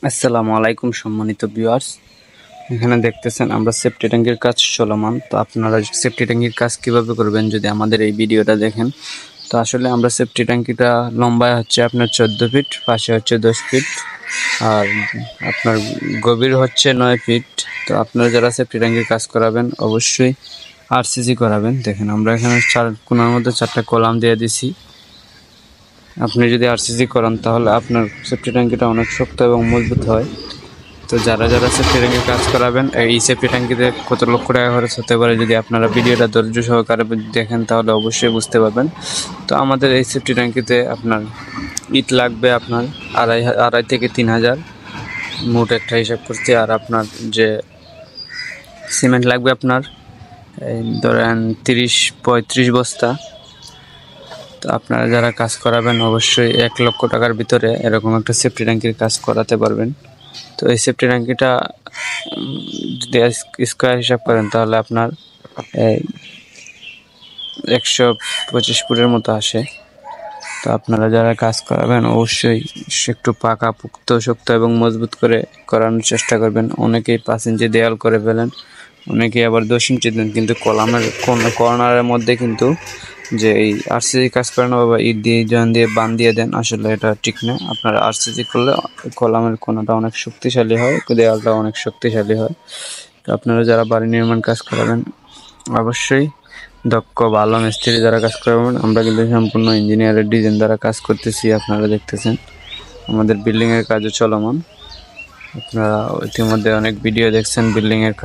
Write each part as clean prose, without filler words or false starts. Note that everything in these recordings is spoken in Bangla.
আসসালামু আলাইকুম সম্মানিত ভিউয়ার্স। এখানে দেখতেছেন আমরা সেফটি ট্যাঙ্কির কাজ চলমান। তো আপনারা সেফটি ট্যাঙ্কির কাজ কিভাবে করবেন যদি আমাদের এই ভিডিওটা দেখেন। তো আসলে আমরা সেফটি ট্যাঙ্কিটা লম্বায় হচ্ছে আপনার 14 ফিট, পাশে হচ্ছে 10 ফিট, আর আপনার গভীর হচ্ছে 9 ফিট। তো আপনারা যারা সেফটি ট্যাঙ্কির কাজ করাবেন অবশ্যই আরসিসি করাবেন। দেখেন আমরা এখানে কোণার মধ্যে 4টা কলাম দিয়ে দিছি। আপনি যদি আরসিসি করান তাহলে আপনার সেফটি ট্যাঙ্কিটা অনেক শক্ত এবং মজবুত হয়। তো যারা সেফটি ট্যাঙ্কির কাজ করাবেন, এই সেফটি ট্যাঙ্কিতে কত লক্ষ টাকা খরচ হতে পারে যদি আপনারা ভিডিওটা ধৈর্য সহকারে দেখেন তাহলে অবশ্যই বুঝতে পারবেন। তো আমাদের এই সেফটি ট্যাঙ্কিতে আপনার ইট লাগবে আপনার আড়াই থেকে 3,000 মোট একটা হিসাব করছি। আর আপনার যে সিমেন্ট লাগবে আপনার ধরেন 30-35 বস্তা। তো আপনারা যারা কাজ করাবেন অবশ্যই 1 লক্ষ টাকার ভিতরে এরকম একটা সেফটি ট্যাঙ্কির কাজ করাতে পারবেন। তো এই সেফটি ট্যাঙ্কিটা যদি স্কোয়ার হিসাব করেন তাহলে আপনার 125 ফুটের মতো আসে। তো আপনারা যারা কাজ করাবেন অবশ্যই একটু পাকাপোক্ত, শক্ত এবং মজবুত করে করানোর চেষ্টা করবেন। অনেকেই 5 ইঞ্চি দেয়াল করে ফেলেন, অনেকেই আবার 10 ইঞ্চি দেন, কিন্তু কলামের কর্নারের মধ্যে কিন্তু যে এই আরসিসি কাজ করেন বা ইট দিয়ে জয়েন দিয়ে বান দিয়ে দেন, আসলে এটা ঠিক না। আপনারা আরসিসি করলে কলামের কোনাটা অনেক শক্তিশালী হয়, দেয়ালটা অনেক শক্তিশালী হয়। তো আপনারা যারা বাড়ি নির্মাণ কাজ করাবেন অবশ্যই দক্ষ ভালো মিস্ত্রি দ্বারা কাজ করাবেন। আমরা কিন্তু সম্পূর্ণ ইঞ্জিনিয়ারের ডিজাইন দ্বারা কাজ করতেছি। আপনারা দেখতেছেন আমাদের বিল্ডিং এর কাজও চলমান। আপনারা ইতিমধ্যে অনেক ভিডিও দেখছেন বিল্ডিং এর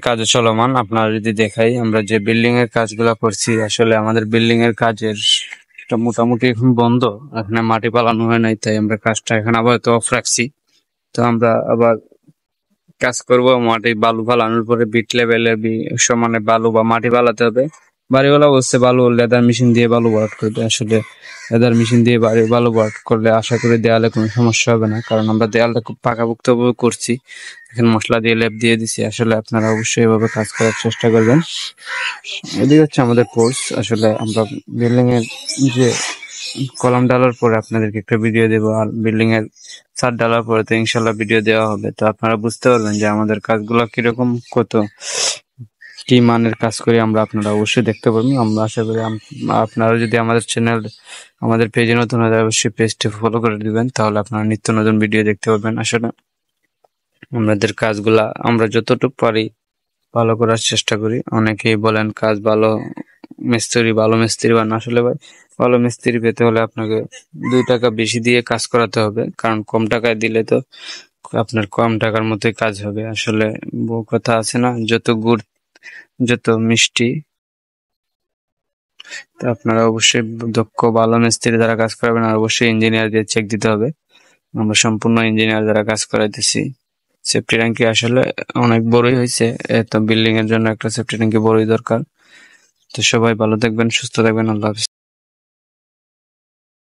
কাজও চলমান। আপনারা যদি দেখাই আমরা যে বিল্ডিং এর কাজগুলো করছি, আসলে আমাদের বিল্ডিং এর কাজের মোটামুটি এখন বন্ধ, এখানে মাটি পালানো হয় নাই, তাই আমরা কাজটা এখন আপাতত অফ রাখছি। তো আমরা আবার কাজ করব, মাটি বালু ফালানোর পরে বিট লেভেলের সমানে বালু বা মাটি ফালাতে হবে। বাড়িওয়ালা বলছে বালু লেদার মেশিন দিয়ে বালু ভরাট করবে। আসলে লেদার মেশিন দিয়ে বালু ভরাট করলে আশা করি দেয়ালে কোনো সমস্যা হবে না, কারণ আমরা দেয়ালটা খুব পাকাপোক্তভাবে করছি। এখন মশলা দিয়ে লেপ দিয়ে দিছি। আসলে আপনারা অবশ্যই এভাবে কাজ করার চেষ্টা করবেন। এদিকে হচ্ছে আমাদের কোর্স। আসলে আমরা বিল্ডিং এর যে কলাম ডালার পরে আপনাদেরকে একটা ভিডিও দেবো, আর বিল্ডিং এর ছাদ ডালার পরে তো ইনশাল্লাহ ভিডিও দেওয়া হবে। তো আপনারা বুঝতে পারবেন যে আমাদের কাজগুলো কিরকম, কি মানের কাজ করি আমরা। আপনারা অবশ্যই দেখতে পারবেন। আমরা আশা করি আপনারা যদি আমাদের পেজে নতুন হয়ে অবশ্যই পেজটি ফলো করে দিবেন, তাহলে আপনারা নিত্য নতুন ভিডিও দেখতে পারবেন। আসলে আমাদের কাজগুলা আমরা যতটুকু পারি ভালো করার চেষ্টা করি। অনেকেই বলেন কাজ ভালো মিস্ত্রি বানান। আসলে ভাই, ভালো মিস্ত্রি পেতে হলে আপনাকে 2 টাকা বেশি দিয়ে কাজ করাতে হবে, কারণ কম টাকায় দিলে তো আপনার কম টাকার মতোই কাজ হবে। আসলে বউ কথা আছে না, যত গুড় যত মিষ্টি। তো আপনারা অবশ্যই দক্ষ ভালো মিস্ত্রি দ্বারা কাজ করাবেন, আর অবশ্যই ইঞ্জিনিয়ার দিয়ে চেক দিতে হবে। আমরা সম্পূর্ণ ইঞ্জিনিয়ার দ্বারা কাজ করাইতেছি। সেফটি ট্যাঙ্কি আসলে অনেক বড়ই হয়েছে, তো বিল্ডিং এর জন্য একটা সেফটি ট্যাঙ্কি বড়ই দরকার। তো সবাই ভালো থাকবেন, সুস্থ থাকবেন। আল্লাহ হাফেজ।